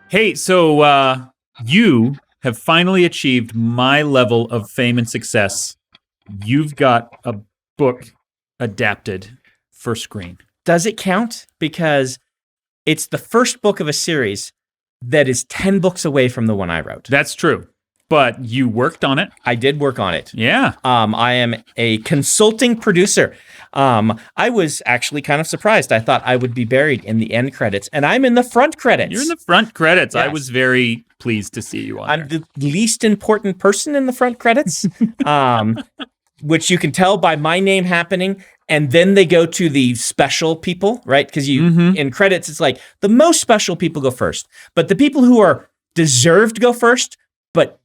Hey, so you have finally achieved my level of fame and success. You've got a book adapted for screen. Does it count? Because it's the first book of a series that is 10 books away from the one I wrote. That's true. But you worked on it. I did work on it. Yeah. I am a consulting producer. I was actually kind of surprised. I thought I would be buried in the end credits, and I'm in the front credits. You're in the front credits. Yes. I was very pleased to see you on I'm there. the least important person in the front credits, which you can tell by my name happening. And then they go to the special people, right? Because in credits, it's like the most special people go first. But the people who are deserved go first, but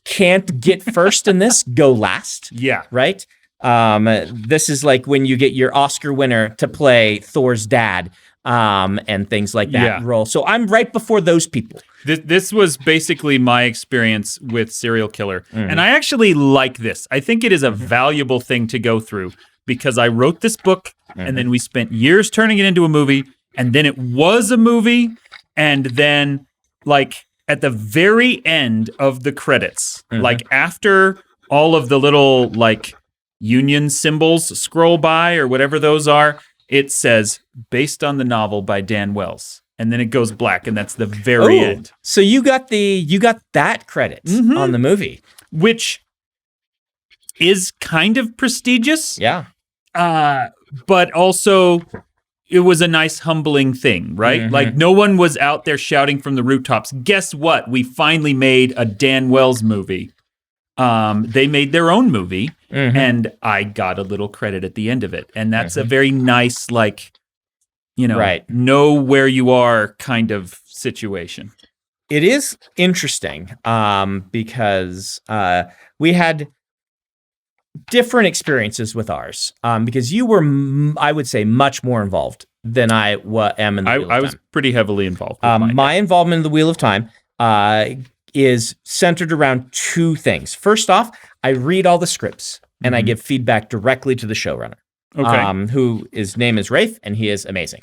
can't get first in this go last. Yeah. Right? This is like when you get your Oscar winner to play Thor's dad and things like that role. So I'm right before those people. This was basically my experience with Serial Killer. And I actually like this. I think it is a valuable thing to go through because I wrote this book and then we spent years turning it into a movie. And then it was a movie. And then like at the very end of the credits, like after all of the little like union symbols scroll by or whatever those are, it says based on the novel by Dan Wells. And then it goes black, and that's the very end. So you got that credit on the movie, which is kind of prestigious. Yeah. But also it was a nice humbling thing, right? Like no one was out there shouting from the rooftops, guess what? We finally made a Dan Wells movie. They made their own movie, and I got a little credit at the end of it. And that's a very nice, like, you know, know where you are kind of situation. It is interesting because we had different experiences with ours because you were, I would say, much more involved than I am in the Wheel of Time. I was pretty heavily involved. My involvement in the Wheel of Time is centered around two things. First off, I read all the scripts and I give feedback directly to the showrunner, who his name is Rafe, and he is amazing.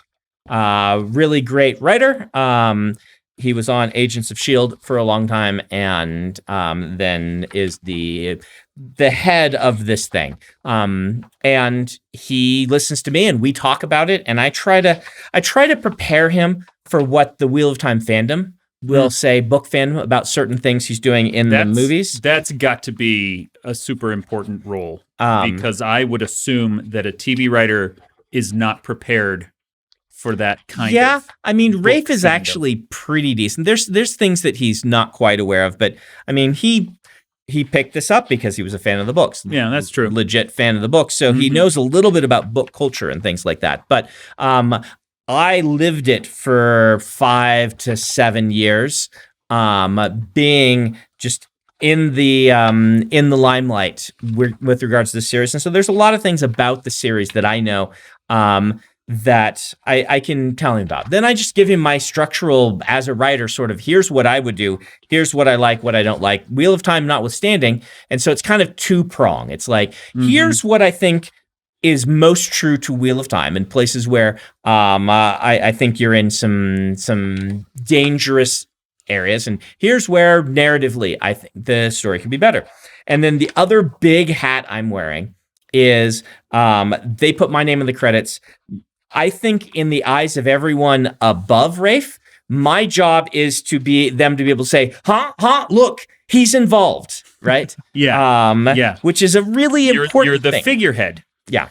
Really great writer. He was on Agents of S.H.I.E.L.D. for a long time and then is the head of this thing. And he listens to me and we talk about it, and I try to prepare him for what the Wheel of Time fandom will say, book fandom, about certain things he's doing in the movies. That's got to be a super important role because I would assume that a TV writer is not prepared for that kind of. Yeah, I mean, Rafe is actually pretty decent. There's things that he's not quite aware of, but I mean, he picked this up because he was a fan of the books. Yeah, that's true. Legit fan of the books, so he knows a little bit about book culture and things like that. But I lived it for 5 to 7 years, being just in the limelight with regards to the series. And so there's a lot of things about the series that I know that I can tell him about. Then I just give him my structural, as a writer, sort of, here's what I would do, here's what I like, what I don't like, Wheel of Time notwithstanding. And so it's kind of two-prong. It's like, here's what I think is most true to Wheel of Time in places where I think you're in some dangerous areas. And here's where narratively I think the story could be better. And then the other big hat I'm wearing is they put my name in the credits. I think in the eyes of everyone above Rafe, my job is to be able to say, look, he's involved, right? Yeah. Which is a really important You're the thing. figurehead. Yeah.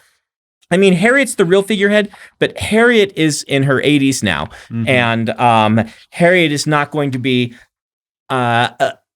I mean, Harriet's the real figurehead, but Harriet is in her 80s now, and Harriet is not going to be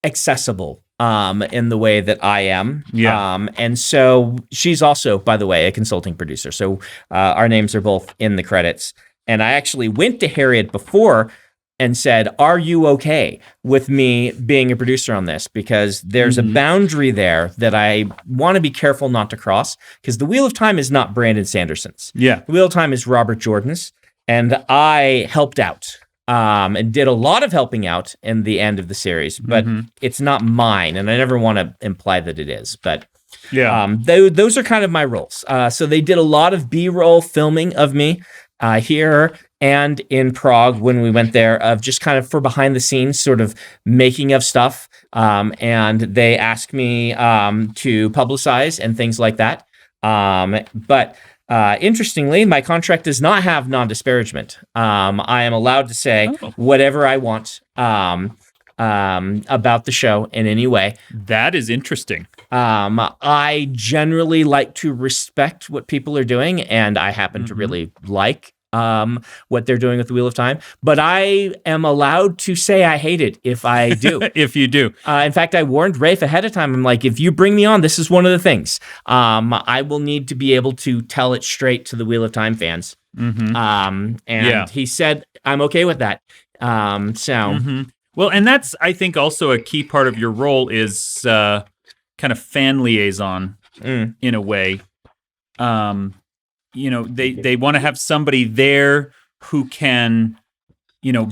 accessible in the way that I am. Yeah. And so she's also, by the way, a consulting producer. So our names are both in the credits. And I actually went to Harriet before and said, are you okay with me being a producer on this? Because there's a boundary there that I want to be careful not to cross, because the Wheel of Time is not Brandon Sanderson's. Yeah. The Wheel of Time is Robert Jordan's. And I helped out and did a lot of helping out in the end of the series, but it's not mine. And I never want to imply that it is. But those are kind of my roles. So they did a lot of B-roll filming of me. here and in Prague when we went there, of just kind of for behind the scenes sort of making of stuff. And they asked me to publicize and things like that. But interestingly, my contract does not have non-disparagement. I am allowed to say whatever I want about the show in any way. That is interesting. I generally like to respect what people are doing, and I happen to really like what they're doing with the Wheel of Time. But I am allowed to say I hate it if I do. If you do. In fact, I warned Rafe ahead of time. I'm like, if you bring me on, this is one of the things. I will need to be able to tell it straight to the Wheel of Time fans. He said, I'm okay with that. Well, and that's, I think, also a key part of your role is kind of fan liaison in a way. They want to have somebody there who can,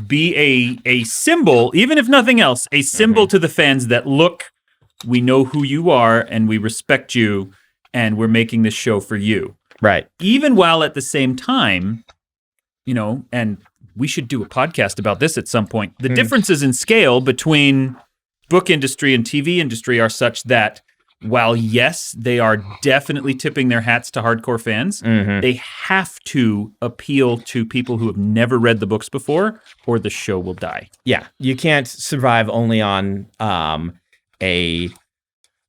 be a symbol, even if nothing else, a symbol to the fans that, look, we know who you are and we respect you and we're making this show for you. Right. Even while at the same time, and we should do a podcast about this at some point. The differences in scale between book industry and TV industry are such that while, yes, they are definitely tipping their hats to hardcore fans, they have to appeal to people who have never read the books before, or the show will die. Yeah, you can't survive only on a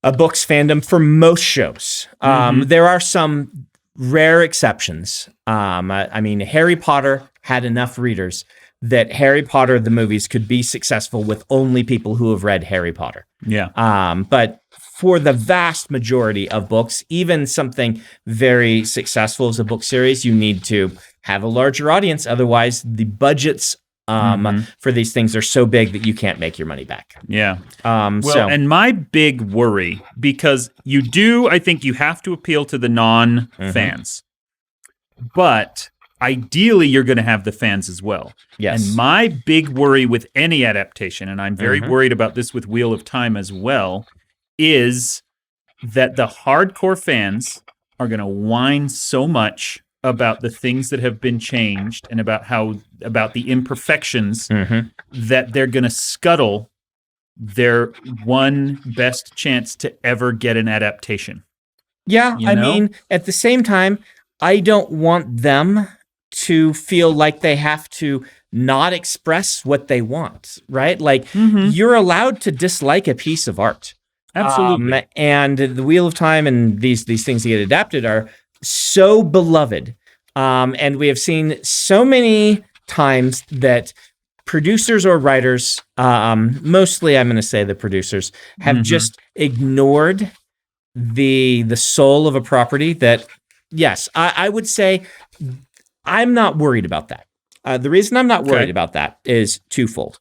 book's fandom for most shows. There are some rare exceptions. I mean, Harry Potter had enough readers that Harry Potter, the movies, could be successful with only people who have read Harry Potter. Yeah. But for the vast majority of books, even something very successful as a book series, you need to have a larger audience. Otherwise, the budgets for these things are so big that you can't make your money back. Yeah. And my big worry, because I think you have to appeal to the non-fans, but ideally you're going to have the fans as well. Yes. And my big worry with any adaptation, and I'm very worried about this with Wheel of Time as well, is that the hardcore fans are going to whine so much about the things that have been changed and about the imperfections that they're going to scuttle their one best chance to ever get an adaptation. Yeah, I mean, at the same time, I don't want them to feel like they have to not express what they want, right? Like, you're allowed to dislike a piece of art. Absolutely. And the Wheel of Time and these things that get adapted are so beloved. And we have seen so many times that producers or writers, mostly I'm going to say the producers, have just ignored the soul of a property that, yes, I would say I'm not worried about that. The reason I'm not worried about that is twofold.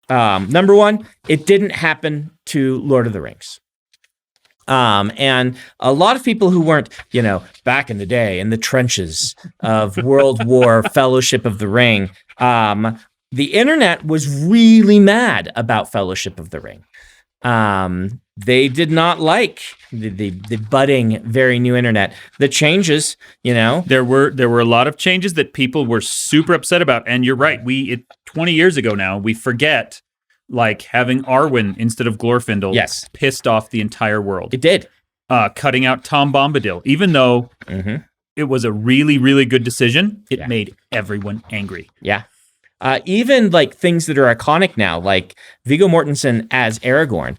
Number one, it didn't happen to Lord of the Rings. And a lot of people who weren't, back in the day in the trenches of World War, Fellowship of the Ring, the internet was really mad about Fellowship of the Ring. They did not like the budding, very new internet. The changes, There were a lot of changes that people were super upset about. And you're right. 20 years ago now, we forget, like, having Arwen instead of Glorfindel pissed off the entire world. It did. Cutting out Tom Bombadil, even though it was a really, really good decision, it made everyone angry. Yeah. Even like things that are iconic now, like Viggo Mortensen as Aragorn.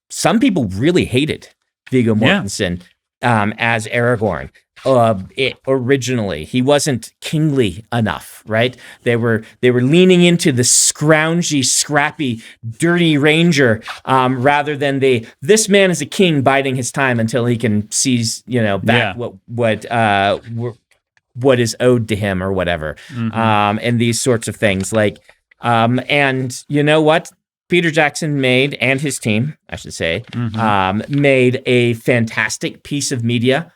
Some people really hated Viggo Mortensen as Aragorn. Originally, he wasn't kingly enough, right? They were leaning into the scroungy, scrappy, dirty ranger rather than this man is a king biding his time until he can seize back what is owed to him or whatever, and these sorts of things. Like, and you know what? Peter Jackson and his team, I should say, made a fantastic piece of media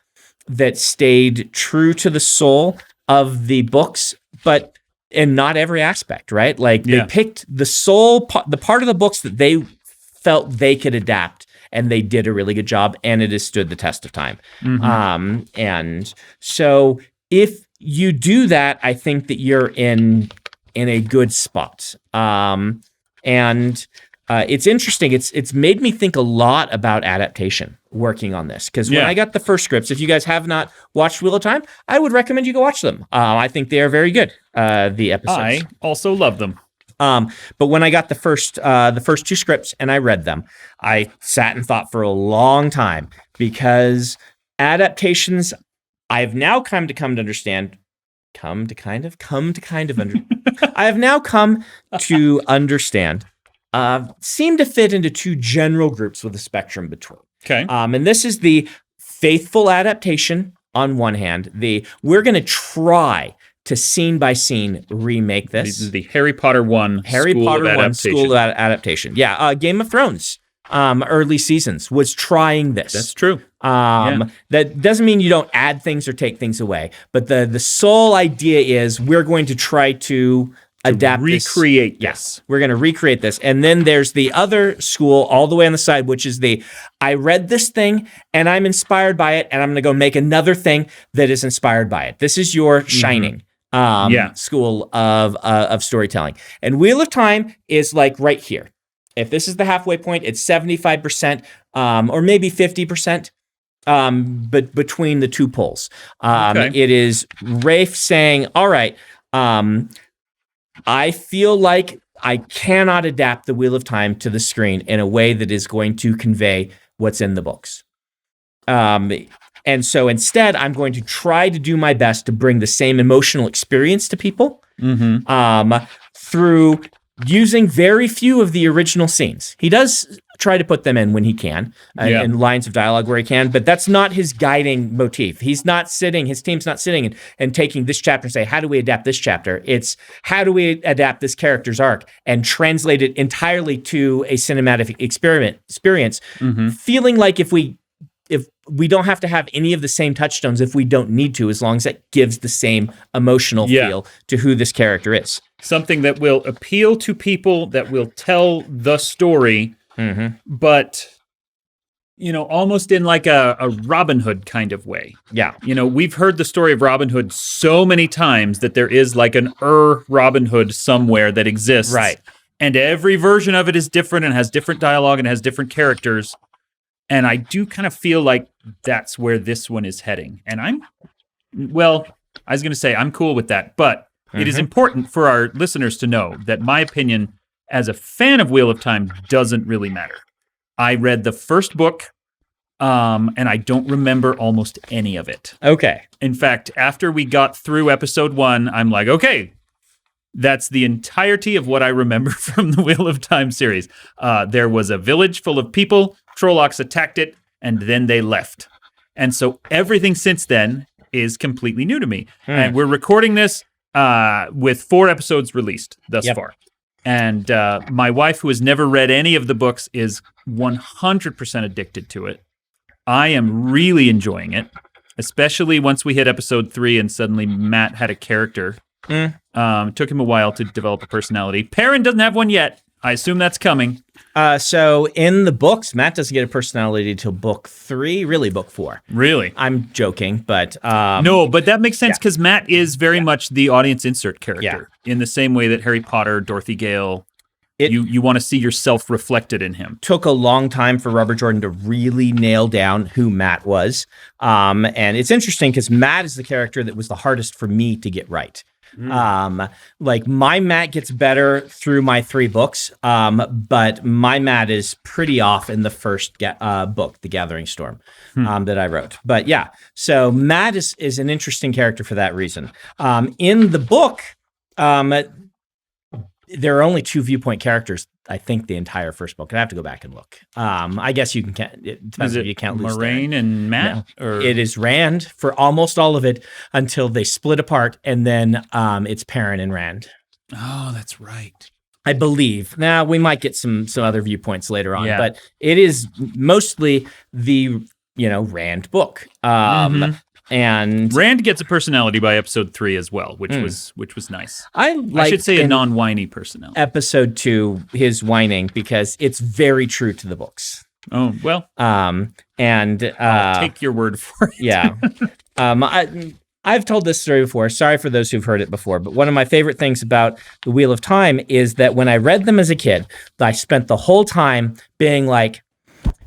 that stayed true to the soul of the books, but in not every aspect, right? Like, they picked the soul, the part of the books that they felt they could adapt, and they did a really good job, and it has stood the test of time. And so if you do that, I think that you're in a good spot. And it's interesting. It's made me think a lot about adaptation working on this. Because when I got the first scripts, if you guys have not watched Wheel of Time, I would recommend you go watch them. I think they are very good, the episodes. I also love them. But when I got the first 2 scripts and I read them, I sat and thought for a long time, because adaptations, I've now come to understand. I have now come to understand. Seem to fit into 2 general groups with a spectrum between. Okay. And this is the faithful adaptation on one hand. We're going to try to scene by scene remake this. This is the Harry Potter 1 School of Adaptation. Yeah, Game of Thrones. Early seasons was trying this. That's true. That doesn't mean you don't add things or take things away, but the sole idea is we're going to try to adapt recreate this. Yes, we're going to recreate this. And then there's the other school all the way on the side, which is I read this thing and I'm inspired by it, and I'm going to go make another thing that is inspired by it. This is your Shining school of storytelling. And Wheel of Time is like right here. If this is the halfway point, it's 75%, or maybe 50%, but between the 2 poles. It is Rafe saying, all right, I feel like I cannot adapt the Wheel of Time to the screen in a way that is going to convey what's in the books. And so instead, I'm going to try to do my best to bring the same emotional experience to people through using very few of the original scenes. He does try to put them in when he can, in lines of dialogue where he can, but that's not his guiding motif. He's not sitting, his team's not sitting and taking this chapter and say, how do we adapt this chapter? It's how do we adapt this character's arc and translate it entirely to a cinematic experience, feeling like if we don't have to have any of the same touchstones if we don't need to, as long as it gives the same emotional feel to who this character is. Something that will appeal to people, that will tell the story, but, almost in like a Robin Hood kind of way. Yeah. We've heard the story of Robin Hood so many times that there is like an Robin Hood somewhere that exists. Right. And every version of it is different and has different dialogue and has different characters. And I do kind of feel like that's where this one is heading. And I was going to say I'm cool with that, but it is important for our listeners to know that my opinion as a fan of Wheel of Time doesn't really matter. I read the first book, and I don't remember almost any of it. Okay. In fact, after we got through episode 1, I'm like, okay, that's the entirety of what I remember from the Wheel of Time series. There was a village full of people, Trollocs attacked it, and then they left. And so everything since then is completely new to me. And we're recording this with 4 episodes released thus far. And my wife, who has never read any of the books, is 100% addicted to it. I am really enjoying it, especially once we hit episode 3 and suddenly Matt had a character. Took him a while to develop a personality. Perrin doesn't have one yet. I assume that's coming. So in the books, Matt doesn't get a personality till book 3, really book 4. Really? I'm joking, but... no, but that makes sense because Matt is very much the audience insert character in the same way that Harry Potter, Dorothy Gale, you want to see yourself reflected in him. Took a long time for Robert Jordan to really nail down who Matt was. And it's interesting because Matt is the character that was the hardest for me to get right. Like my Matt gets better through my 3 books, but my Matt is pretty off in the first book, The Gathering Storm, that I wrote. But yeah, so Matt is an interesting character for that reason. In the book, there are only 2 viewpoint characters. I think the entire first book. I have to go back and look. I guess you can count. It depends if you count Moraine and Matt. No. Or it is Rand for almost all of it until they split apart, and then it's Perrin and Rand. Oh, that's right. I believe. Now we might get some other viewpoints later on, but it is mostly the Rand book. And Rand gets a personality by episode 3 as well, which was nice. I should say a non-whiny personality. Episode 2, his whining, because it's very true to the books. Oh, well. And I'll take your word for it. Yeah. I've told this story before. Sorry for those who've heard it before, but one of my favorite things about The Wheel of Time is that when I read them as a kid, I spent the whole time being like,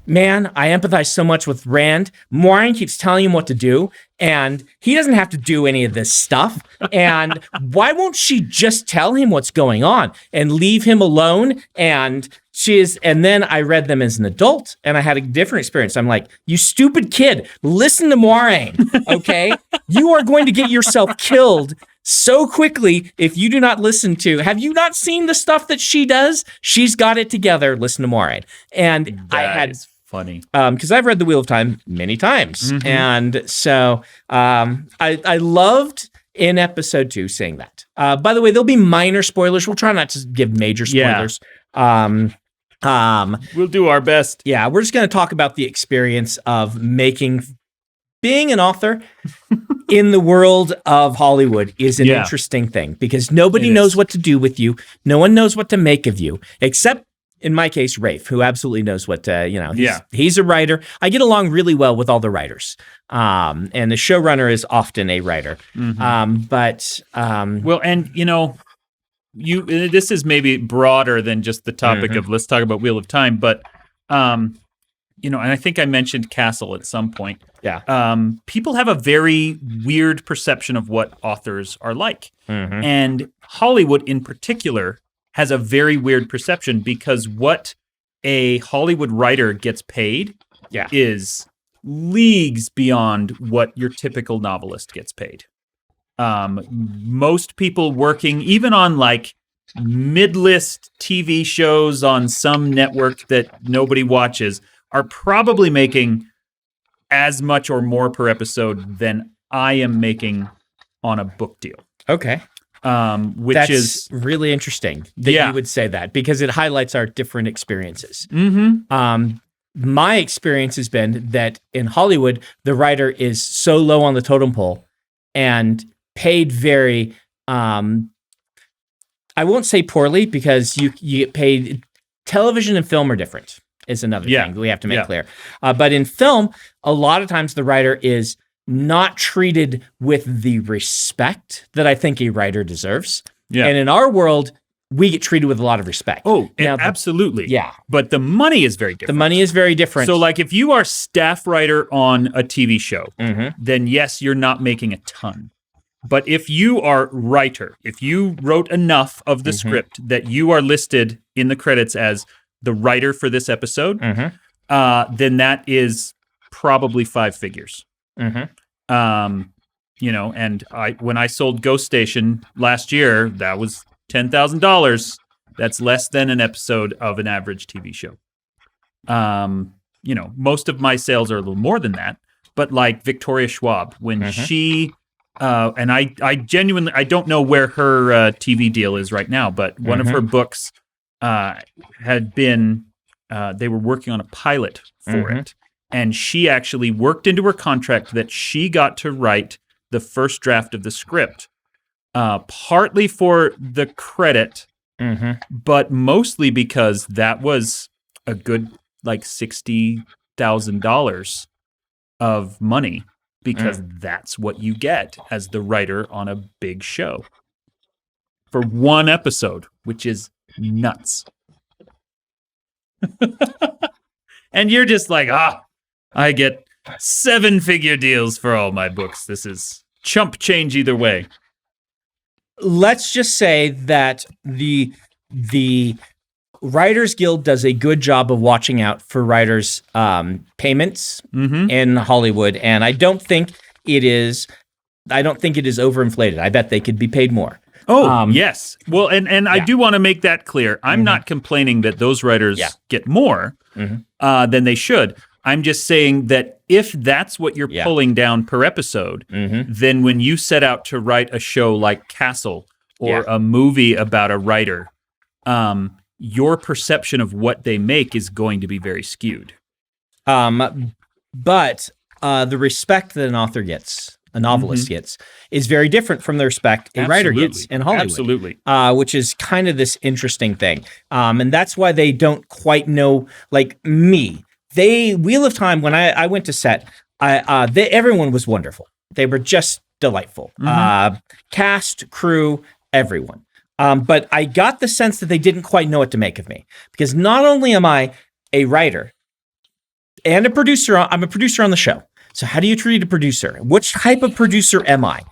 man, I empathize so much with Rand. Moiraine keeps telling him what to do, and he doesn't have to do any of this stuff. And why won't she just tell him what's going on and leave him alone? And then I read them as an adult, and I had a different experience. I'm like, you stupid kid, listen to Moiraine, okay? You are going to get yourself killed so quickly if you do not listen to. Have you not seen the stuff that she does? She's got it together. Listen to Moiraine. And That is funny. Because I've read The Wheel of Time many times. And so I loved in episode 2 saying that. By the way, there'll be minor spoilers. We'll try not to give major spoilers. We'll do our best. Yeah, we're just going to talk about the experience of being an author in the world of Hollywood is an interesting thing because nobody knows what to do with you. No one knows what to make of you, except in my case, Rafe, who absolutely knows what he's a writer. I get along really well with all the writers. And the showrunner is often a writer. Well, and this is maybe broader than just the topic of let's talk about Wheel of Time, but and I think I mentioned Castle at some point. Yeah. People have a very weird perception of what authors are like. And Hollywood in particular has a very weird perception because what a Hollywood writer gets paid is leagues beyond what your typical novelist gets paid. Most people working even on like mid-list TV shows on some network that nobody watches are probably making as much or more per episode than I am making on a book deal. Okay. Which is really interesting that you would say that because it highlights our different experiences. My experience has been that in Hollywood, the writer is so low on the totem pole and paid very, I won't say poorly because you get paid. Television and film are different is another thing we have to make clear. But in film, a lot of times the writer is not treated with the respect that I think a writer deserves. Yeah. And in our world, we get treated with a lot of respect. Oh, absolutely. Yeah. But the money is very different. The money is very different. So like if you are staff writer on a TV show, then yes, you're not making a ton. But if you are writer, if you wrote enough of the script that you are listed in the credits as the writer for this episode, then that is probably 5 figures. And when I sold Ghost Station last year, that was $10,000. That's less than an episode of an average TV show. Most of my sales are a little more than that, but like Victoria Schwab, when she, and I genuinely, I don't know where her TV deal is right now, but one of her books had been, they were working on a pilot for it. And she actually worked into her contract that she got to write the first draft of the script, partly for the credit, but mostly because that was a good like $60,000 of money because that's what you get as the writer on a big show for one episode, which is nuts. And you're just like, I get 7-figure deals for all my books. This is chump change either way. Let's just say that the Writers Guild does a good job of watching out for writers' payments in Hollywood, and I don't think it is overinflated. I bet they could be paid more. Oh, yes. Well, and I do want to make that clear. I'm not complaining that those writers get more than they should. I'm just saying that if that's what you're pulling down per episode, then when you set out to write a show like Castle or a movie about a writer, your perception of what they make is going to be very skewed. But the respect that an author gets, a novelist gets, is very different from the respect a writer gets in Hollywood. Absolutely. Which is kind of this interesting thing. And that's why they don't quite know, like me. Wheel of Time, when I went to set, everyone was wonderful. They were just delightful. Cast, crew, everyone. But I got the sense that they didn't quite know what to make of me, because not only am I a writer and a producer, I'm a producer on the show. So how do you treat a producer? Which type of producer am I?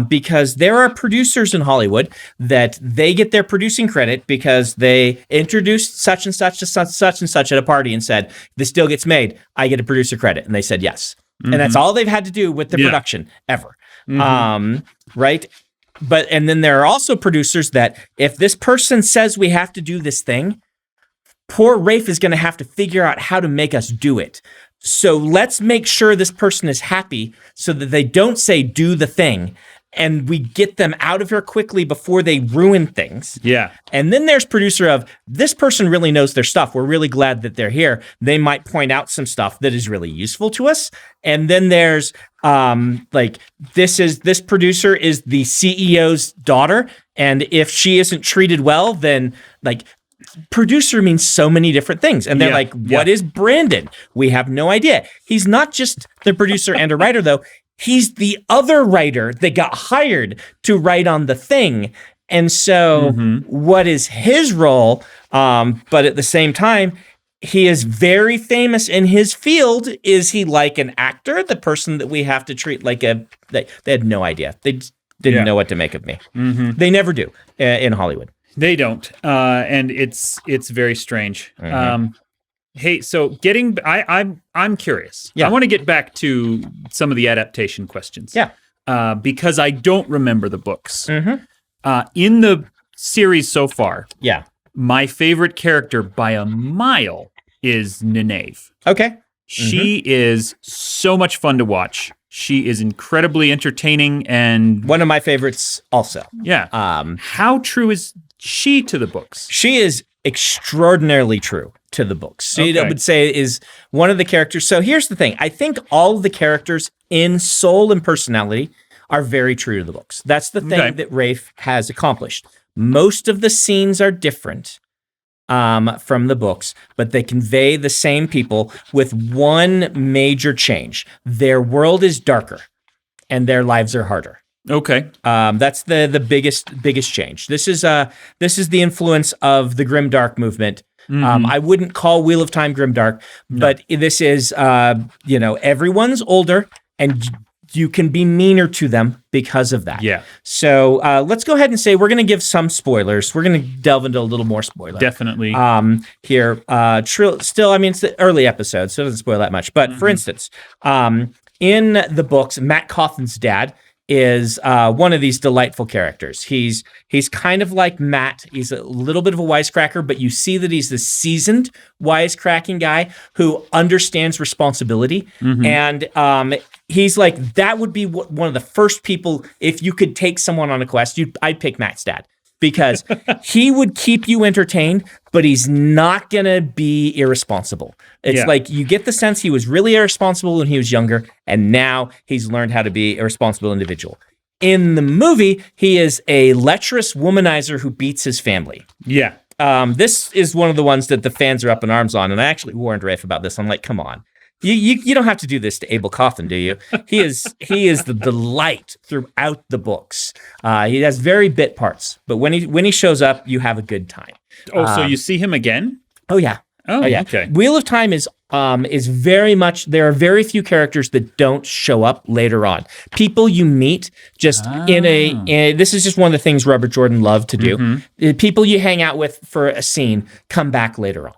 Because there are producers in Hollywood that they get their producing credit because they introduced such and such to such and such at a party and said, this deal gets made, I get a producer credit. And they said yes. And that's all they've had to do with the production ever. Right? And then there are also producers that if this person says we have to do this thing, poor Rafe is going to have to figure out how to make us do it. So let's make sure this person is happy so that they don't say do the thing, and we get them out of here quickly before they ruin things. Yeah. And then there's producer of, this person really knows their stuff. We're really glad that they're here. They might point out some stuff that is really useful to us. And then there's this producer is the CEO's daughter, and if she isn't treated well, then producer means so many different things. And they're what is Brandon? We have no idea. He's not just the producer and a writer, though. He's the other writer that got hired to write on the thing. And so what is his role? But at the same time, he is very famous in his field. Is he like an actor? The person that we have to treat like they had no idea. They just didn't know what to make of me. They never do in Hollywood. They don't, and it's very strange. Hey, so I'm curious. Yeah. I want to get back to some of the adaptation questions. Yeah, because I don't remember the books. In the series so far. Yeah, my favorite character by a mile is Nynaeve. Okay, she is so much fun to watch. She is incredibly entertaining and one of my favorites. Also, yeah. How true is she to the books? She is extraordinarily true to the books. She, I would say, is one of the characters. So here's the thing. I think all of the characters in soul and personality are very true to the books. That's the thing that Rafe has accomplished. Most of the scenes are different from the books, but they convey the same people with one major change. Their world is darker and their lives are harder. Okay. That's the biggest change. This is the influence of the grimdark movement. I wouldn't call Wheel of Time grimdark, but this is everyone's older and you can be meaner to them because of that. Yeah. So let's go ahead and say we're going to give some spoilers. We're going to delve into a little more spoiler. Definitely. Here, still, I mean, it's the early episode, so it doesn't spoil that much. But for instance, in the books, Matt Cawthon's dad is one of these delightful characters. He's kind of like Matt. He's a little bit of a wisecracker, but you see that he's the seasoned wisecracking guy who understands responsibility. And he's like, that would be one of the first people, if you could take someone on a quest, I'd pick Matt's dad. Because he would keep you entertained, but he's not going to be irresponsible. It's like you get the sense he was really irresponsible when he was younger, and now he's learned how to be a responsible individual. In the movie, he is a lecherous womanizer who beats his family. Yeah. This is one of the ones that the fans are up in arms on, and I actually warned Rafe about this. I'm like, come on. You don't have to do this to Abel Cawthon, do you? He is the delight throughout the books. He has very bit parts, but when he shows up, you have a good time. Oh, so you see him again? Oh yeah. Oh yeah. Okay. Wheel of Time is very much. There are very few characters that don't show up later on. People you meet just this is just one of the things Robert Jordan loved to do. People you hang out with for a scene come back later on.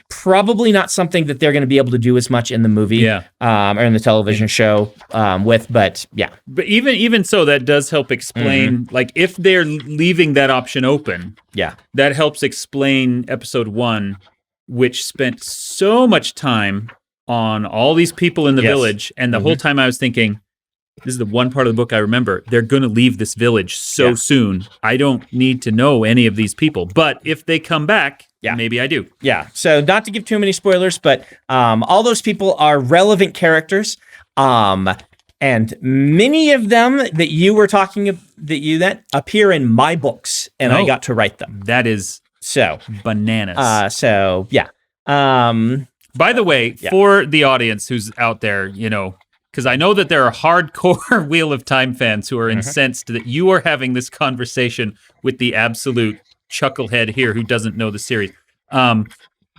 Probably not something that they're going to be able to do as much in the movie or in the television show but yeah. But even so, that does help explain, like if they're leaving that option open, that helps explain episode 1, which spent so much time on all these people in the village. And the whole time I was thinking, this is the one part of the book I remember. They're going to leave this village so soon. I don't need to know any of these people. But if they come back, maybe I do. Yeah. So not to give too many spoilers, but all those people are relevant characters. And many of them that you were talking about, that appear in my books, and I got to write them. That is bananas. So yeah. By the way, for the audience who's out there, because I know that there are hardcore Wheel of Time fans who are incensed that you are having this conversation with the absolute chucklehead here who doesn't know the series.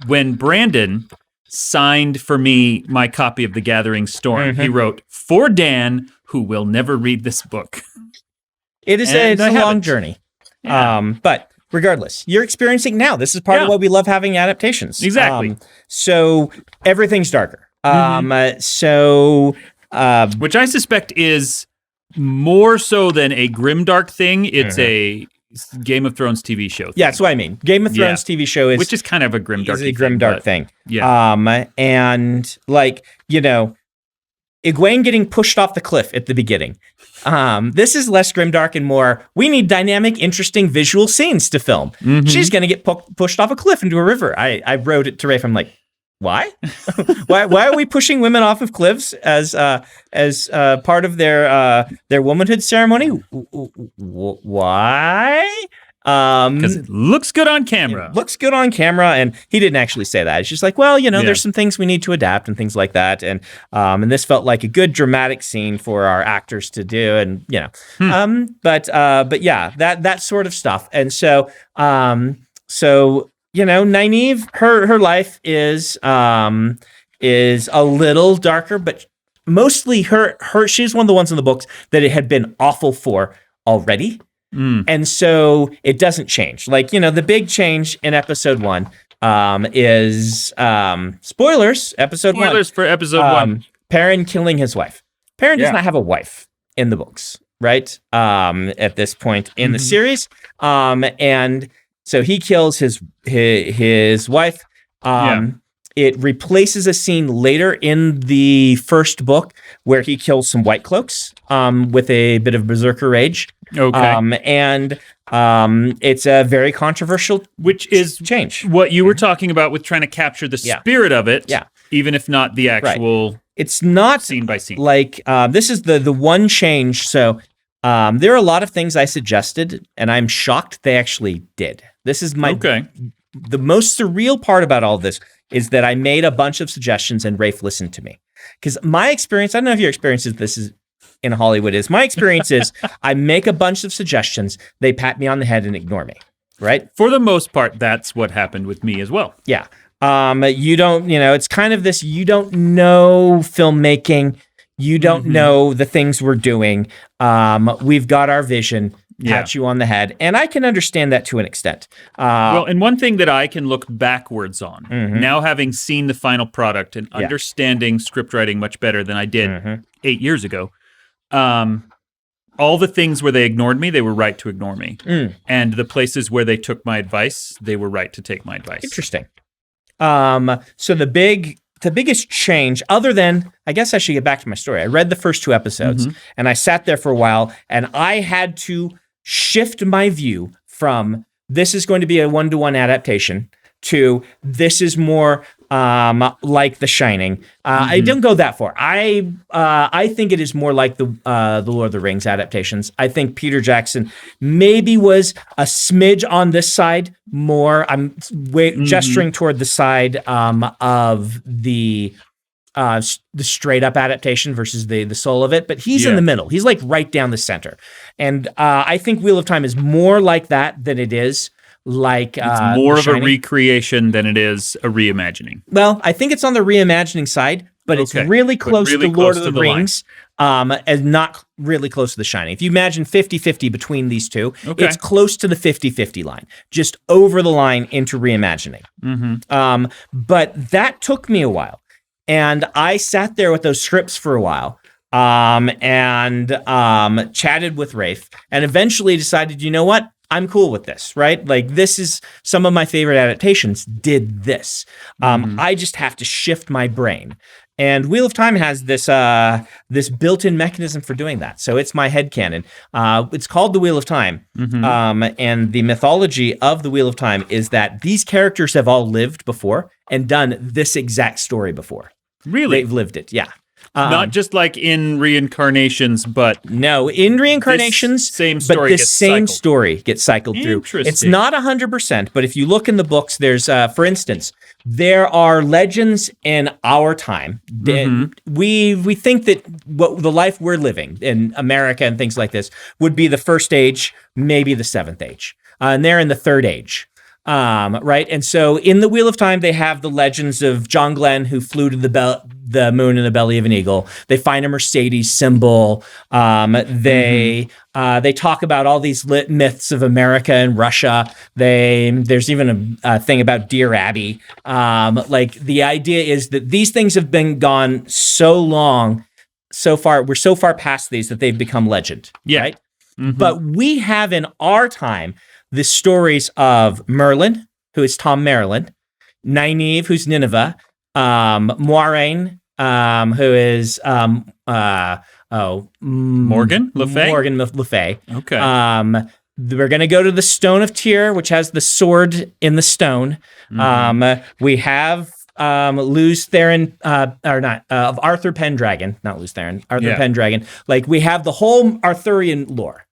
When Brandon signed for me my copy of The Gathering Storm, he wrote, "For Dan, who will never read this book." It's a long journey. Yeah. But regardless, you're experiencing now. This is part of why we love having adaptations. Exactly. So everything's darker. Which I suspect is more so than a grimdark thing. It's a Game of Thrones TV show thing. Yeah, that's what I mean. Game of Thrones TV show is... Which is kind of a grimdark thing. Yeah. And like, you know, Egwene getting pushed off the cliff at the beginning. This is less grimdark and more, we need dynamic, interesting visual scenes to film. She's going to get pushed off a cliff into a river. I wrote it to Rafe. I'm like, why? why are we pushing women off of cliffs as part of their womanhood ceremony? Why? Because it looks good on camera. It looks good on camera, and he didn't actually say that. It's just like, well, you know, there's some things we need to adapt and things like that, and this felt like a good dramatic scene for our actors to do, and you know, but yeah, that sort of stuff, and so you know, Nynaeve, her life is a little darker, but mostly she's one of the ones in the books that it had been awful for already. And so it doesn't change. Like, you know, the big change in episode 1 is spoilers, episode 1. Spoilers for episode 1. Perrin killing his wife. Perrin does not have a wife in the books, right? At this point in the series. And so he kills his wife. It replaces a scene later in the first book where he kills some White Cloaks with a bit of berserker rage. Okay. And it's a very controversial change. What you were talking about with trying to capture the spirit of it, even if not the actual It's not scene by scene. Like, this is the one change. So there are a lot of things I suggested, and I'm shocked they actually did. This is the most surreal part about all this is that I made a bunch of suggestions and Rafe listened to me. Because my experience, I don't know if your experience is in Hollywood is. My experience is I make a bunch of suggestions, they pat me on the head and ignore me, right? For the most part, that's what happened with me as well. Yeah. You don't, you know, it's kind of this, you don't know filmmaking, you don't know the things we're doing. We've got our vision, pat you on the head, and I can understand that to an extent. Well, and one thing that I can look backwards on, now having seen the final product and understanding script writing much better than I did 8 years ago, all the things where they ignored me, they were right to ignore me. And the places where they took my advice, they were right to take my advice. Interesting. So the biggest change, other than, I guess I should get back to my story. I read the first 2 episodes and I sat there for a while and I had to shift my view from this is going to be a 1-to-1 adaptation to this is more like The Shining. I don't go that far. I think it is more like the Lord of the Rings adaptations. I think Peter Jackson maybe was a smidge on this side more. I'm gesturing toward the side of the straight up adaptation versus the soul of it, but he's in the middle. He's like right down the center. And I think Wheel of Time is more like that than it is like it's more of a recreation than it is a reimagining. Well, I think it's on the reimagining side, but it's really close to Lord of the Rings, and not really close to The Shining. If you imagine 50-50 between these two, it's close to the 50-50 line, just over the line into reimagining. But that took me a while. And I sat there with those scripts for a while and chatted with Rafe and eventually decided, you know what? I'm cool with this, right? Like, this is some of my favorite adaptations did this. I just have to shift my brain. And Wheel of Time has this this built-in mechanism for doing that. So it's my headcanon. It's called the Wheel of Time. And the mythology of the Wheel of Time is that these characters have all lived before and done this exact story before. Really? They've lived it, yeah. Not just like in reincarnations, but no, in reincarnations, same story but the gets same cycled. story gets cycled through. It's not 100%, but if you look in the books, there's, for instance, there are legends in our time. We think that the life we're living in America and things like this would be the first age, maybe the seventh age, and they're in the third age. Right. And so in the Wheel of Time, they have the legends of John Glenn, who flew to the moon in the belly of an eagle. They find a Mercedes symbol. They talk about all these myths of America and Russia. There's even a thing about Dear Abby. Like the idea is that these things have been gone so long, so far. We're so far past these that they've become legend. Yeah. Right. But we have in our time the stories of Merlin, who is Tom Maryland, Nynaeve, who's Nineveh, Moiraine, who is Morgan Le Fay. Morgan Le Fay. Okay. We're going to go to the Stone of Tyr, which has the sword in the stone. We have Luz Theron, or not, of Arthur Pendragon, not Luz Theron, Arthur Pendragon. Like we have the whole Arthurian lore,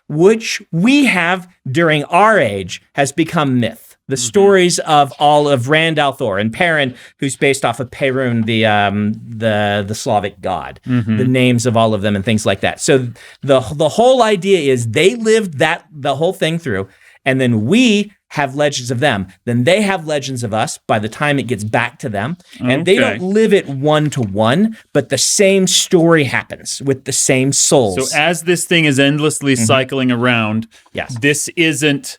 which we have during our age has become myth. The stories of all of Rand al'Thor and Perrin, who's based off of Perun, the Slavic god, the names of all of them and things like that. So the whole idea is they lived the whole thing through, and then we have legends of them. Then they have legends of us by the time it gets back to them. And they don't live it one-to-one, but the same story happens with the same souls. So as this thing is endlessly cycling around, this isn't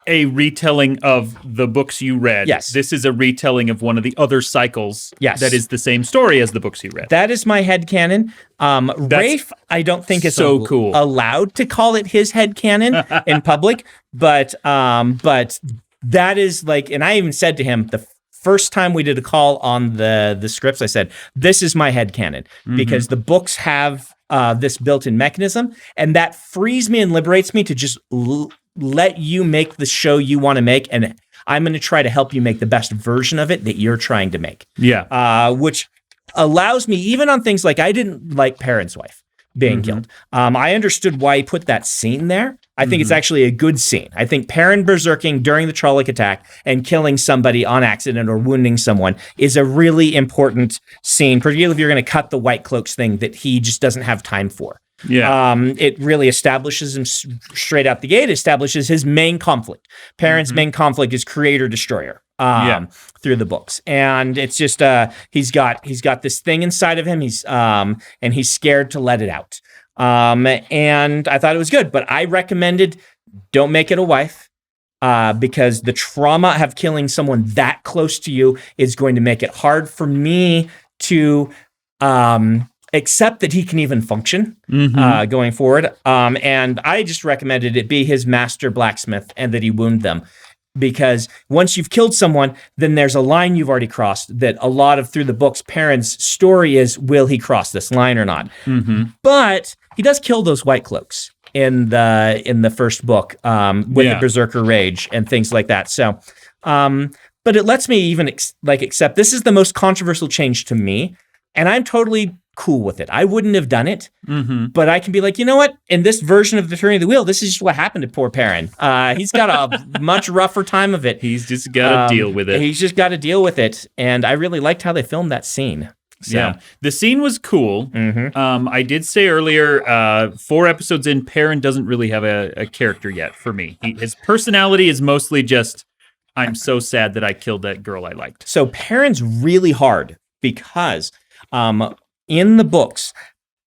a retelling of the books you read. Yes. This is a retelling of one of the other cycles that is the same story as the books you read. That is my headcanon. Rafe, I don't think is so cool. allowed to call it his headcanon in public, but that is like, and I even said to him the first time we did a call on the scripts, I said, this is my headcanon because the books have this built-in mechanism, and that frees me and liberates me to just let you make the show you want to make, and I'm going to try to help you make the best version of it that you're trying to make. Yeah. Which allows me, even on things like I didn't like Perrin's wife being killed. I understood why he put that scene there. I think it's actually a good scene. I think Perrin berserking during the Trolloc attack and killing somebody on accident or wounding someone is a really important scene, particularly if you're going to cut the White Cloaks thing that he just doesn't have time for. Yeah. It really establishes him straight out the gate, establishes his main conflict. Perrin's main conflict is creator-destroyer through the books. And it's just, he's got this thing inside of him. And he's scared to let it out. And I thought it was good, but I recommended don't make it a wife. Because the trauma of killing someone that close to you is going to make it hard for me to, accept that he can even function going forward. And I just recommended it be his master blacksmith and that he wound them. Because once you've killed someone, then there's a line you've already crossed that a lot of through the books, Perrin's story is, will he cross this line or not? But he does kill those White Cloaks in the first book with the Berserker Rage and things like that. So, but it lets me even accept this is the most controversial change to me. And I'm totally cool with it. I wouldn't have done it, but I can be like, you know what? In this version of the Turning of the Wheel, this is just what happened to poor Perrin. He's got a much rougher time of it. He's just got to deal with it. He's just got to deal with it. And I really liked how they filmed that scene. So. Yeah, the scene was cool. I did say earlier, 4 episodes in, Perrin doesn't really have a character yet for me. His personality is mostly just, I'm so sad that I killed that girl I liked. So Perrin's really hard because in the books,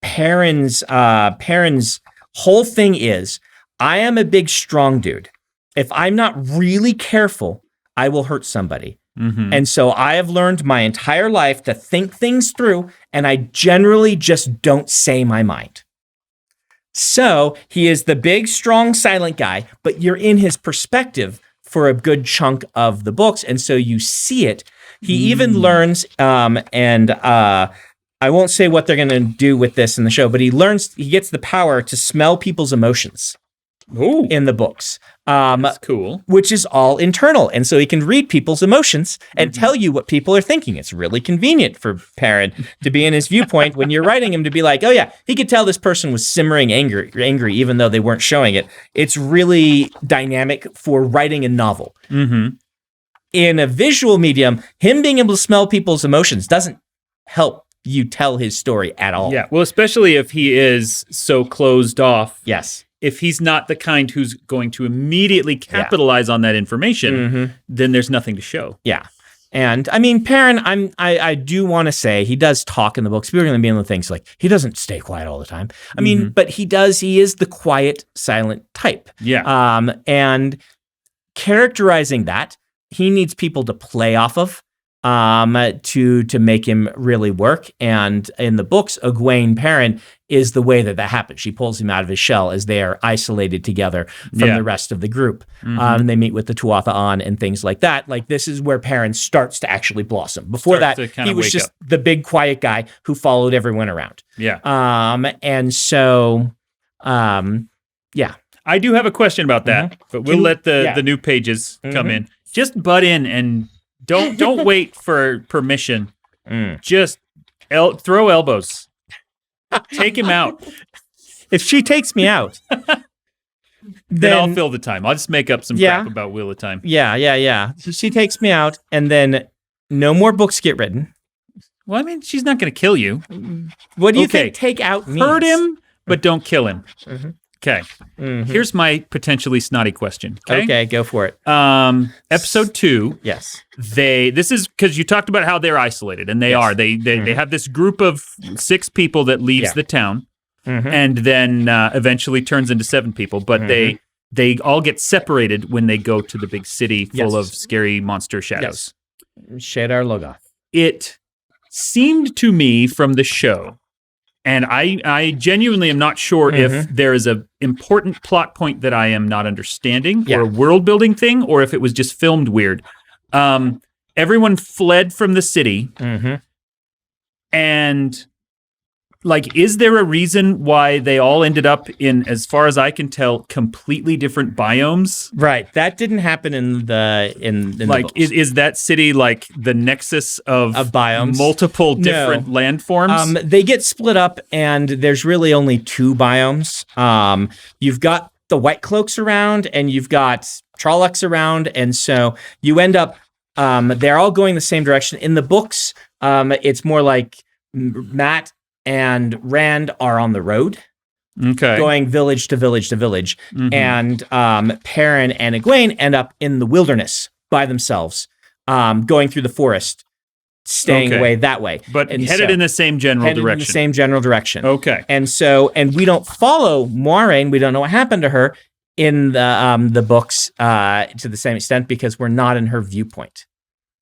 Perrin's whole thing is, I am a big, strong dude. If I'm not really careful, I will hurt somebody. And so I have learned my entire life to think things through, and I generally just don't say my mind. So he is the big, strong, silent guy, but you're in his perspective for a good chunk of the books, and so you see it. He even learns, I won't say what they're going to do with this in the show, but he gets the power to smell people's emotions. Ooh, in the books. that's cool. Which is all internal. And so he can read people's emotions and tell you what people are thinking. It's really convenient for Perrin to be in his viewpoint when you're writing him to be like, oh yeah, he could tell this person was simmering angry even though they weren't showing it. It's really dynamic for writing a novel. Mm-hmm. In a visual medium, him being able to smell people's emotions doesn't help you tell his story at all. Yeah, well, especially if he is so closed off. Yes. If he's not the kind who's going to immediately capitalize on that information, then there's nothing to show. Yeah. And I mean, Perrin, I do want to say he does talk in the books. People are going to be in the things like he doesn't stay quiet all the time. I mean, but he is the quiet, silent type. Yeah. And characterizing that, he needs people to play off of to make him really work. And in the books, Egwene Perrin is the way that happens. She pulls him out of his shell as they are isolated together from the rest of the group. And they meet with the Tuatha On and things like that. Like, this is where Perrin starts to actually blossom. Before that, he was just the big quiet guy who followed everyone around. Yeah. And so, yeah. I do have a question about that, but we'll let the new pages come in. Just butt in and don't wait for permission. Just throw elbows. Take him out. If she takes me out, then I'll fill the time. I'll just make up some crap about Wheel of Time. Yeah. So she takes me out, and then no more books get written. Well, I mean, she's not going to kill you. What do you think take out means? Hurt him, but don't kill him. Okay. Here's my potentially snotty question. Okay, go for it. Episode 2. Yes. This is because you talked about how they're isolated, and they are. They have this group of 6 people that leaves the town, and then eventually turns into 7 people. But they all get separated when they go to the big city full of scary monster shadows. Yes. Shadar Logoth. It seemed to me from the show, and I genuinely am not sure if there is an important plot point that I am not understanding, or a world building thing, or if it was just filmed weird. Everyone fled from the city, and like, is there a reason why they all ended up in, as far as I can tell, completely different biomes? Right. That didn't happen in the like, books. Is that city like the nexus of biomes? Multiple different landforms? They get split up, and there's really only 2 biomes. You've got the White Cloaks around, and you've got Trollocs around, and so you end up they're all going the same direction. In the books, it's more like Matt and Rand are on the road, going village to village to village, and Perrin and Egwene end up in the wilderness by themselves, going through the forest, staying away that way, but headed in the same general direction. In the same general direction. Okay, and we don't follow Moiraine. We don't know what happened to her in the books to the same extent because we're not in her viewpoint.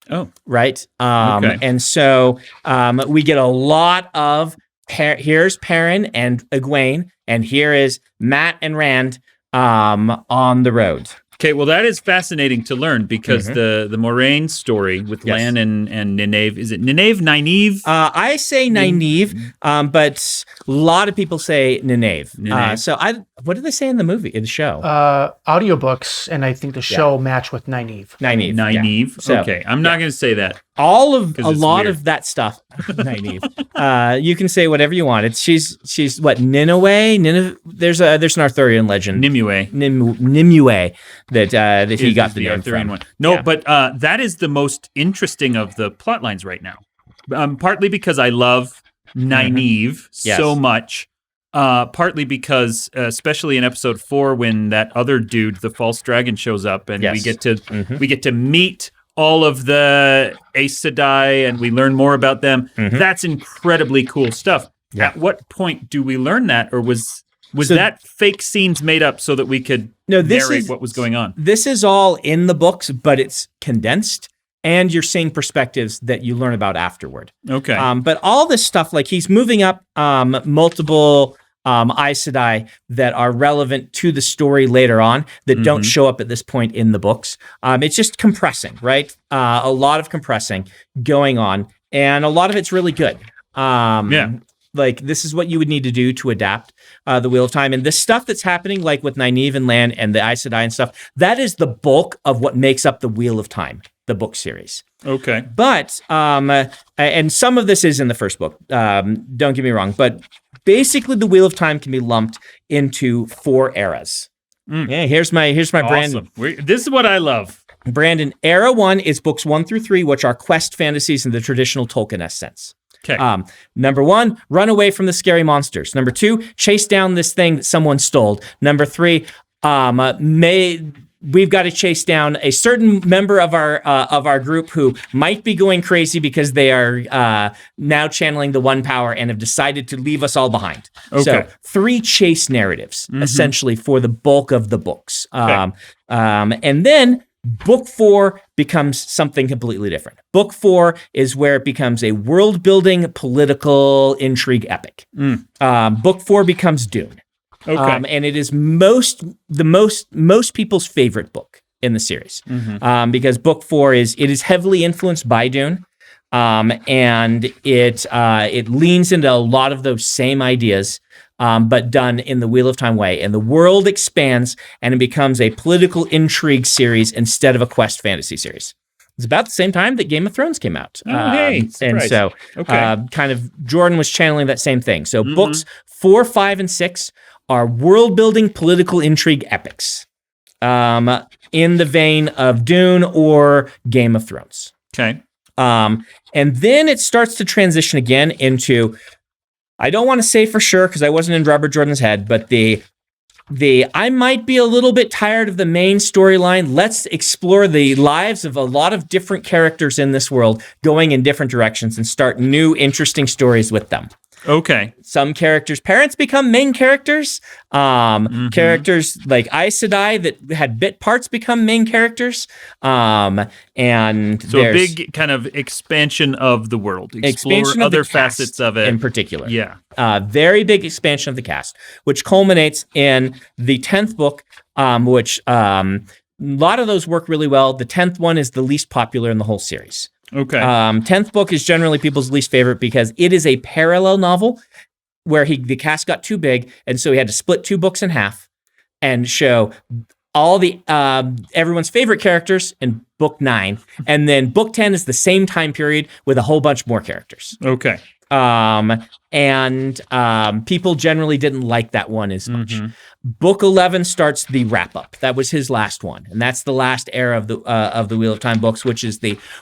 Oh, right. And so we get a lot of. Here's Perrin and Egwene, and here is Matt and Rand on the road. Okay, well, that is fascinating to learn because the Moiraine story with Lan and Nynaeve, is it Nynaeve? I say Nynaeve, but a lot of people say Nynaeve. So what did they say in the show? Audiobooks, and I think the show match with Nynaeve. Nynaeve. Yeah. So, okay, I'm not going to say that. A lot of that stuff. Nynaeve. You can say whatever you want. She's what, Nineveh? There's an Arthurian legend. Nimue that he got the name Arthurian from. One. No, but that is the most interesting of the plot lines right now. Partly because I love Nynaeve so much. Partly because, especially in episode 4, when that other dude, the false dragon, shows up, and we get to meet all of the Aes Sedai, and we learn more about them. That's incredibly cool stuff. Yeah. At what point do we learn that, or was that fake scenes made up so that we could narrate what was going on? This is all in the books, but it's condensed, and you're seeing perspectives that you learn about afterward. Okay. But all this stuff, like he's moving up multiple Aes Sedai that are relevant to the story later on that don't show up at this point in the books. It's just compressing, right? A lot of compressing going on, and a lot of it's really good. like this is what you would need to do to adapt the Wheel of Time. And this stuff that's happening, like with Nynaeve and Lan and the Aes Sedai and stuff, that is the bulk of what makes up the Wheel of Time, the book series. Okay. But and some of this is in the first book. Don't get me wrong, but basically the Wheel of Time can be lumped into 4 eras. Yeah, here's my Awesome. This is what I love. Brandon, Era 1 is books 1 through 3, which are quest fantasies in the traditional Tolkien-esque sense. Okay. Number 1, run away from the scary monsters. Number 2, chase down this thing that someone stole. Number 3, we've got to chase down a certain member of our group who might be going crazy because they are now channeling the one power and have decided to leave us all behind. Okay. So 3 chase narratives essentially for the bulk of the books. Okay. And then Book 4 becomes something completely different. Book 4 is where it becomes a world-building political intrigue epic. Book 4 becomes Dune. Okay. And it is most people's favorite book in the series. Because Book 4 is heavily influenced by Dune. And it leans into a lot of those same ideas, but done in the Wheel of Time way. And the world expands and it becomes a political intrigue series instead of a quest fantasy series. It's about the same time that Game of Thrones came out. Hey, and so kind of Jordan was channeling that same thing. So books 4, 5, and 6 are world-building political intrigue epics in the vein of Dune or Game of Thrones. Okay. And then it starts to transition again into, I don't want to say for sure because I wasn't in Robert Jordan's head, but I might be a little bit tired of the main storyline. Let's explore the lives of a lot of different characters in this world going in different directions and start new interesting stories with them. Okay. Some characters' parents become main characters. Characters like Aes Sedai that had bit parts become main characters. And so a big kind of expansion of the world. Explore other facets of it. In particular. Yeah. Very big expansion of the cast, which culminates in the 10th book, which a lot of those work really well. The 10th one is the least popular in the whole series. Okay. 10th book is generally people's least favorite because it is a parallel novel where the cast got too big, and so he had to split 2 books in half and show all the everyone's favorite characters in book 9, and then book 10 is the same time period with a whole bunch more characters. Okay. And people generally didn't like that one as much. Book 11 starts the wrap up. That was his last one, and that's the last era of the Wheel of Time books, which is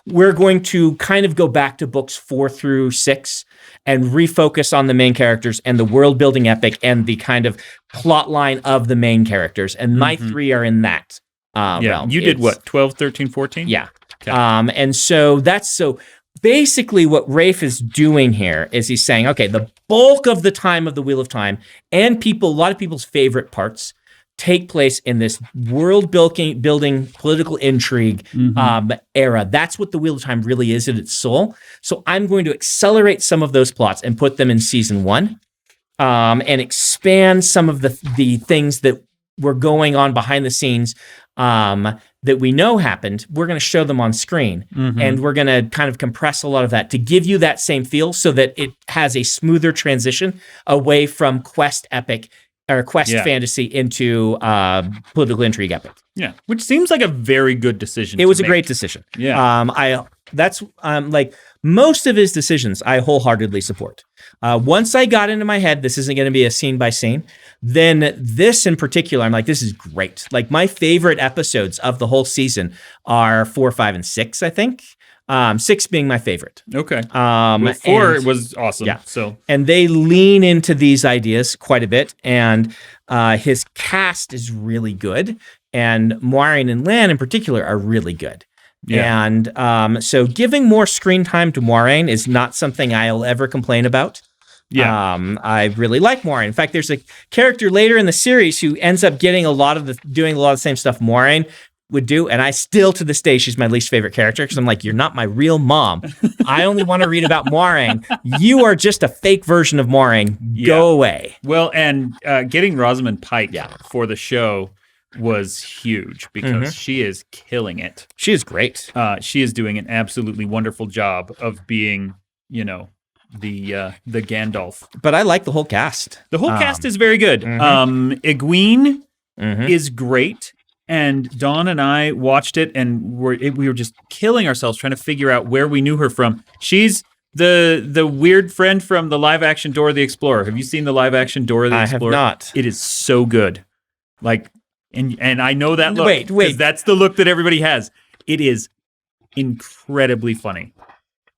we're going to kind of go back to books 4 through 6 and refocus on the main characters and the world building epic and the kind of plot line of the main characters. And my 3 are in that realm. You did what? 12, 13, 14? Yeah. Okay. And so basically what Rafe is doing here is he's saying, okay, the bulk of the time of the Wheel of Time and a lot of people's favorite parts take place in this world building political intrigue era. That's what the Wheel of Time really is at its soul. So I'm going to accelerate some of those plots and put them in season 1 and expand some of the things that were going on behind the scenes that we know happened. We're going to show them on screen, and we're going to kind of compress a lot of that to give you that same feel so that it has a smoother transition away from quest epic or quest fantasy into political intrigue epic. Yeah, which seems like a very good decision. It was a great decision. Yeah. That's like most of his decisions I wholeheartedly support. Once I got into my head, this isn't going to be a scene by scene, then this in particular, I'm like, this is great. Like my favorite episodes of the whole season are 4, 5, and 6, I think. 6 being my favorite. Okay. 4 was awesome. Yeah. So, and they lean into these ideas quite a bit, and his cast is really good, and Moiraine and Lan in particular are really good. Yeah. And so giving more screen time to Moiraine is not something I'll ever complain about. Yeah. I really like Moiraine. In fact, there's a character later in the series who ends up getting doing a lot of the same stuff Moiraine would do, and I still to this day she's my least favorite character because I'm like, you're not my real mom. I only want to read about Moiraine. You are just a fake version of Moiraine. Go away. Well, and getting Rosamund Pike for the show was huge because she is killing it. She is great. She is doing an absolutely wonderful job of being, the Gandalf. But I like the whole cast. The whole cast is very good. Egwene is great. And Dawn and I watched it, and we were just killing ourselves trying to figure out where we knew her from. She's the weird friend from the live-action Dora the Explorer. Have you seen the live-action Dora the Explorer? I have not. It is so good. Like, and I know that look. Wait. 'Cause that's the look that everybody has. It is incredibly funny.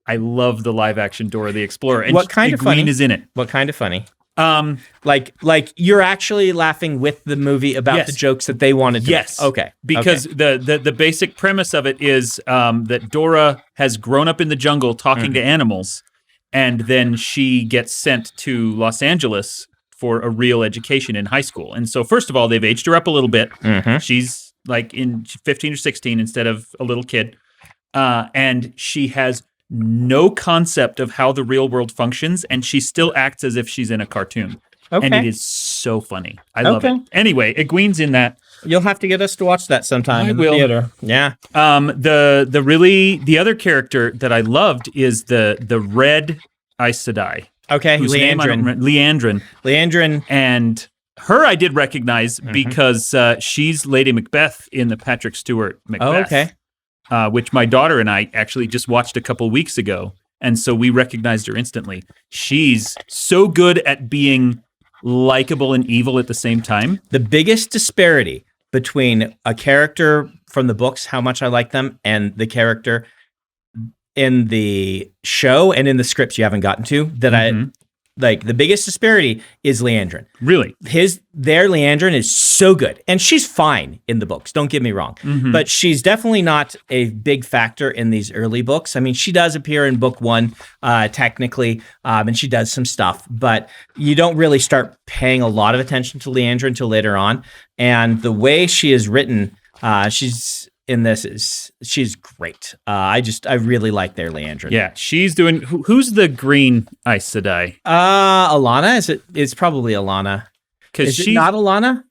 I love the live-action Dora the Explorer. And What kind of funny? Egwene is in it. What kind of funny? Like you're actually laughing with the movie about the jokes that they wanted to make. Okay. Because the basic premise of it is that Dora has grown up in the jungle talking to animals, and then she gets sent to Los Angeles for a real education in high school. And so first of all, they've aged her up a little bit. She's like in 15 or 16 instead of a little kid. And she has no concept of how the real world functions, and she still acts as if she's in a cartoon. Okay. And it is so funny. I love it. Anyway, Egwene's in that. You'll have to get us to watch that sometime in the will. theater. Yeah. The other character that I loved is the Red Aes Sedai. Okay, Whose name I don't remember. Leandrin. Leandrin. And her I did recognize because she's Lady Macbeth in the Patrick Stewart Macbeth. Oh, okay. Which my daughter and I actually just watched a couple weeks ago. And so we recognized her instantly. She's so good at being likable and evil at the same time. The biggest disparity between a character from the books, how much I like them, and the character in the show and in the scripts you haven't gotten to, that I like, the biggest disparity is Leandrin. Really? Their Leandrin is so good. And she's fine in the books, don't get me wrong. But she's definitely not a big factor in these early books. I mean, she does appear in book 1, technically, and she does some stuff, but you don't really start paying a lot of attention to Leandrin until later on. And the way she is written, she's great. I really like their Leandrin. Yeah, she's doing. Who's the green Aes Sedai? Alana. It's probably Alana. Is it not Alana?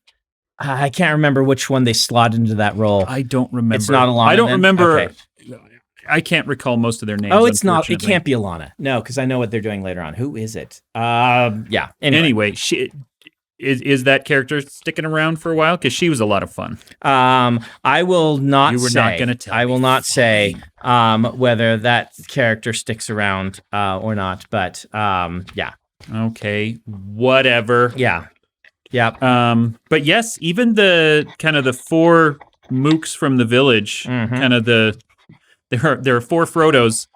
I can't remember which one they slot into that role. I don't remember. It's not Alana. I don't then? remember. Okay. I can't recall most of their names. Oh, it's not. It can't be Alana. No, because I know what they're doing later on. Who is it? Yeah. Anyway, she. Is that character sticking around for a while? Because she was a lot of fun. I will not. You were not going to tell. I will not say whether that character sticks around or not. But yeah. Okay. Whatever. Yeah. Yeah. But yes, even the kind of the 4 mooks from the village, kind of there are 4 Frodos.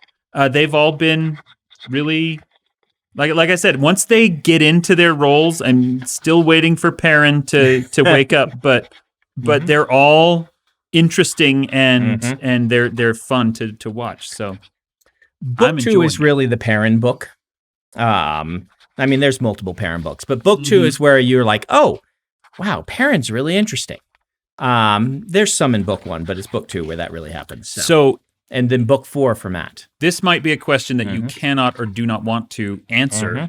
They've all been really. Like I said, once they get into their roles, I'm still waiting for Perrin to wake up, but they're all interesting and they're fun to watch. So book 2 is really the Perrin book. I mean, there's multiple Perrin books, but book 2 is where you're like, oh, wow, Perrin's really interesting. There's some in book 1, but it's book 2 where that really happens. So and then book 4 for Matt. This might be a question that you cannot or do not want to answer.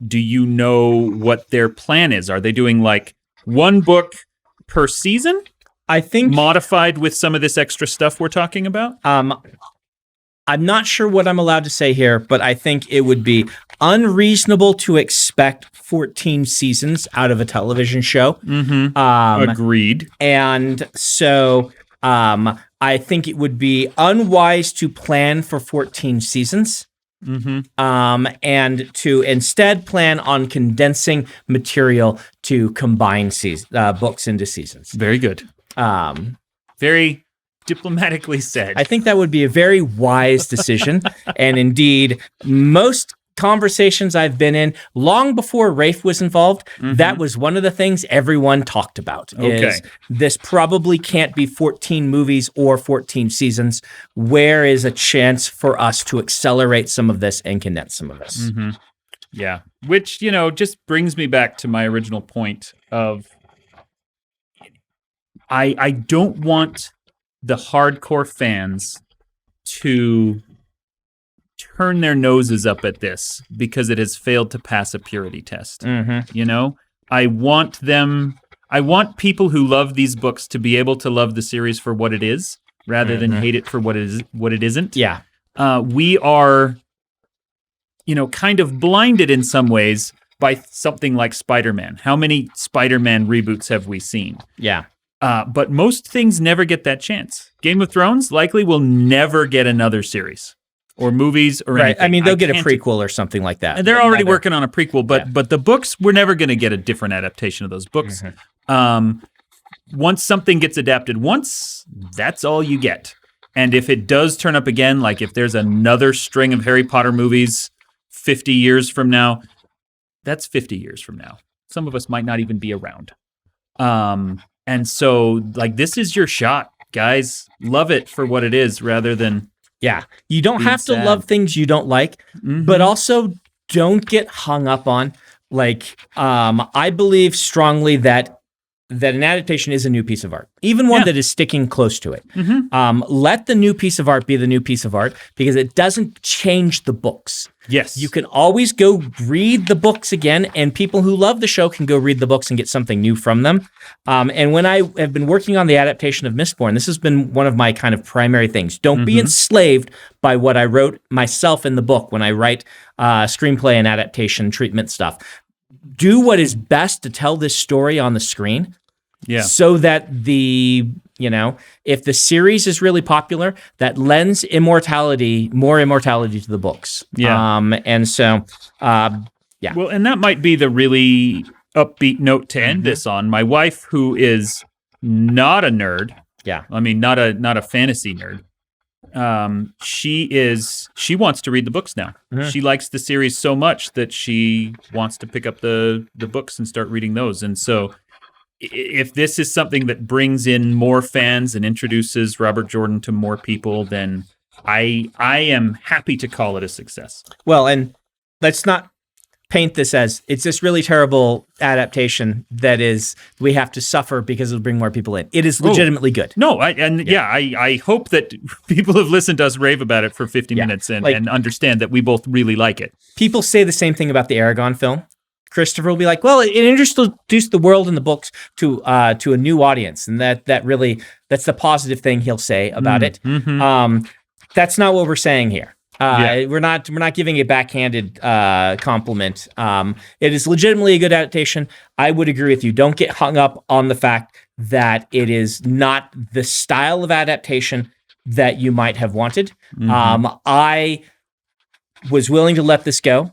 Do you know what their plan is? Are they doing like 1 book per season? I think modified with some of this extra stuff we're talking about? I'm not sure what I'm allowed to say here, but I think it would be unreasonable to expect 14 seasons out of a television show. Agreed. And so I think it would be unwise to plan for 14 seasons. And to instead plan on condensing material to combine books into seasons. Very good. Very diplomatically said. I think that would be a very wise decision. And indeed, most conversations I've been in, long before Rafe was involved, that was one of the things everyone talked about. Is this probably can't be 14 movies or 14 seasons. Where is a chance for us to accelerate some of this and condense some of this? Yeah, which, just brings me back to my original point of I don't want the hardcore fans to turn their noses up at this because it has failed to pass a purity test. I want people who love these books to be able to love the series for what it is rather than hate it for what it isn't. Yeah. We are kind of blinded in some ways by something like Spider-Man. How many Spider-Man reboots have we seen? Yeah. But most things never get that chance. Game of Thrones likely will never get another series or movies or Right. anything. I mean, they'll get a prequel or something like that. And they're already working on a prequel, but the books, we're never going to get a different adaptation of those books. Once something gets adapted once, that's all you get. And if it does turn up again, like if there's another string of Harry Potter movies 50 years from now, that's 50 years from now. Some of us might not even be around. And so, like, this is your shot, guys. Love it for what it is rather than... Yeah. You don't being have to sad. love things you don't like, but also don't get hung up on, like, I believe strongly that an adaptation is a new piece of art, even one that is sticking close to it. Let the new piece of art be the new piece of art because it doesn't change the books. Yes. You can always go read the books again, and people who love the show can go read the books and get something new from them. And when I have been working on the adaptation of Mistborn, this has been one of my kind of primary things. Don't be enslaved by what I wrote myself in the book when I write screenplay and adaptation treatment stuff. Do what is best to tell this story on the screen. Yeah. So that if the series is really popular, that lends more immortality to the books. Yeah. And so, yeah. Well, and that might be the really upbeat note to end this on. My wife, who is not a nerd. Yeah. I mean, not a fantasy nerd. She wants to read the books now. She likes the series so much that she wants to pick up the books and start reading those. And so if this is something that brings in more fans and introduces Robert Jordan to more people, then I am happy to call it a success. Well, and let's not paint this as it's this really terrible adaptation that is we have to suffer because it'll bring more people in. It is legitimately good. No, I hope that people have listened to us rave about it for 50 minutes and understand that we both really like it. People say the same thing about the Aragon film. Christopher will be like, well, it introduced the world in the books to a new audience. And that's the positive thing he'll say about it. That's not what we're saying here. We're not giving a backhanded compliment. It is legitimately a good adaptation. I would agree with you. Don't get hung up on the fact that it is not the style of adaptation that you might have wanted. I was willing to let this go.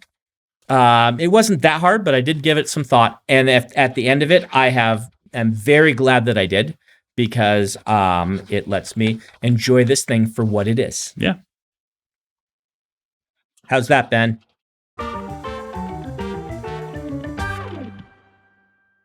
It wasn't that hard, but I did give it some thought. And at the end of it, am very glad that I did because it lets me enjoy this thing for what it is. Yeah. How's that, Ben?